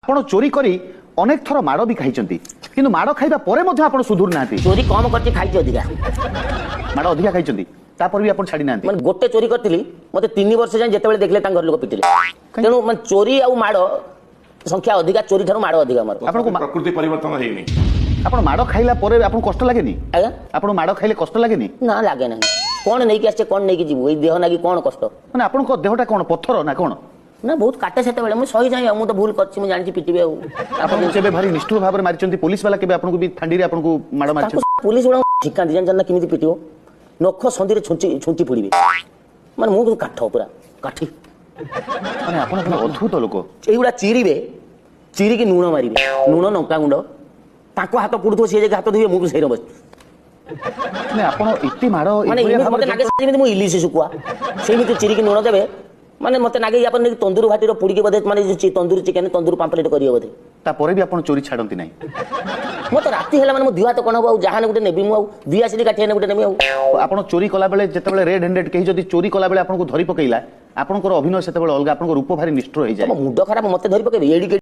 ଆପଣ ଚୋରି କରି ଅନେକ ଥର ମାଡ଼ ବି ଖାଇଛନ୍ତି କିନ୍ତୁ ମାଡ଼ ଖାଇବା ପରେ ମଧ୍ୟ ଆପଣ ସୁଧୁରୁ ନାହାନ୍ତି। ଚୋରି କମ କରିଛି ଖାଇଛି ଅଧିକା ମାଡ଼ ଅଧିକା ଖାଇଛନ୍ତି ତାପରେ ବି ଆପଣ ଛାଡ଼ି ନାହାନ୍ତି। ମାନେ ଗୋଟେ ଚୋରି କରିଥିଲି ମତେ 3 ବର୍ଷ ଯାଏ ଯେତେବେଳେ ଦେଖିଲେ ତାଙ୍କ ଘର ଲୋକ ପିଟିଲେ। ତେଣୁ ମାନେ ଚୋରି ଆଉ ମାଡ଼ ସଂଖ୍ୟା ଅଧିକା, ଚୋରି ଠାରୁ ମାଡ଼ ଅଧିକା ମୋର। ଆପଣଙ୍କୁ ପ୍ରକୃତି ପରିବର୍ତ୍ତନ ହେଇନି। ଆପଣ ମାଡ଼ ଖାଇଲା ପରେ ଆପଣଙ୍କୁ କଷ୍ଟ ଲାଗେନି? ଆଜ୍ଞା ଆପଣ ମାଡ଼ ଖାଇଲେ କଷ୍ଟ ଲାଗେନି? ନା ଲାଗେ ନାହିଁ। କଣ ନେଇକି ଆସିছে, କଣ ନେଇକି ଯିବୁ, ଏଇ ଦେହ ନାଗି କଣ କଷ୍ଟ? ମାନେ ଆପଣଙ୍କ ଦେହଟା କଣ ପଥର ନା କଣ? ନା ବହୁତ କାଟେ ସେତେବେଳେ, ମୁଁ ସହିଯାଏ। ଆଉ ମୁଁ ତ ଭୁଲ କରିଛି, ମୁଁ ଜାଣିଛି ପିଟିବି। ଆଉ ଆପଣ କେବେ ଭାରି ନିଷ୍ଠୁର ଭାବରେ ମାରିଛନ୍ତି? ପୁଲିସ ବାଲା କେବେ ଆପଣଙ୍କୁ ବି ଫାଣ୍ଡିରେ ଆପଣଙ୍କୁ ମାଡ଼ ମାରିଛନ୍ତି? ପୁଲିସ ଗୁଡ଼ା ଠିକାନ୍ତି ଜାଣିଛନ୍ତି ନା କେମିତି ପିଟିବ? ନଖ ସନ୍ଧିରେ ଛୁଞ୍ଚି ପଡ଼ିବେ। ମାନେ ମୁଁ କାଠ ପୁରା କାଠି। ମାନେ ଆପଣ ଗୋଟେ ଅଦ୍ଭୁତ ଲୋକ। এইগুলা চিরিবে, চিরিকি নুণ মারিবে, নুণ লঙ্কা গুଣ୍ଡ। তাঙ্ক হাত পুড়ুথিব, সে জায়গায় হাত ধুইবে, ମୁଁ সেই ବସିଛି। ମାନେ ଆପଣ ଏତେ ମାଡ଼ ମାନେ ଏମିତି ମତେ ଲାଗେ ଯେମିତି ମୁଁ ଇଲିଶି ଶୁଖୁଆ ସେମିତି ଚିରିକି ଲୁଣ ଦେବେ। ମାନେ ମତେ ଲାଗେ ଆପଣ ନେଇକି ତନ୍ଦୁର ଭାଟିର ପୁଡ଼ିକି ବୋଧେ, ମାନେ ତନ୍ଦୁର ଚିକେନ, ତନ୍ଦୁର ପାମ୍ପଲେଟ୍ କରିବେ ବୋଧେ। ତାପରେ ବି ଆପଣ ଚୋରି ଛାଡ଼ନ୍ତି ନାହିଁ? ମତେ ରାତି ହେଲା ମାନେ ମୋ ଦିହ ହାତ କଣ ହବ, ଆଉ ଯାହାନେ ଗୋଟେ ନେବି ମୁଁ, ଆଉ ଦିଆସିଲି କାଠି ହେନେ ଗୋଟେ ନେବି। ଆଉ ଆପଣ ଚୋରି କଲାବେଳେ ଯେତେବେଳେ ରେଡ୍ ହ୍ୟାଣ୍ଡେଡ୍ କେହି ଯଦି ଚୋରି କଲାବେଳେ ଆପଣଙ୍କୁ ଧରି ପକେଇଲା, ଆପଣଙ୍କର ଅଭିନୟ ସେତେବେଳେ ଅଲଗା, ଆପଣଙ୍କ ରୂପ ଭାରି ନିଷ୍ଠୁର ହେଇଯାଏ। ମୁଣ୍ଡ ଖରାପ, ମତେ ଧରି ପକେଇବେ ଏଡିକି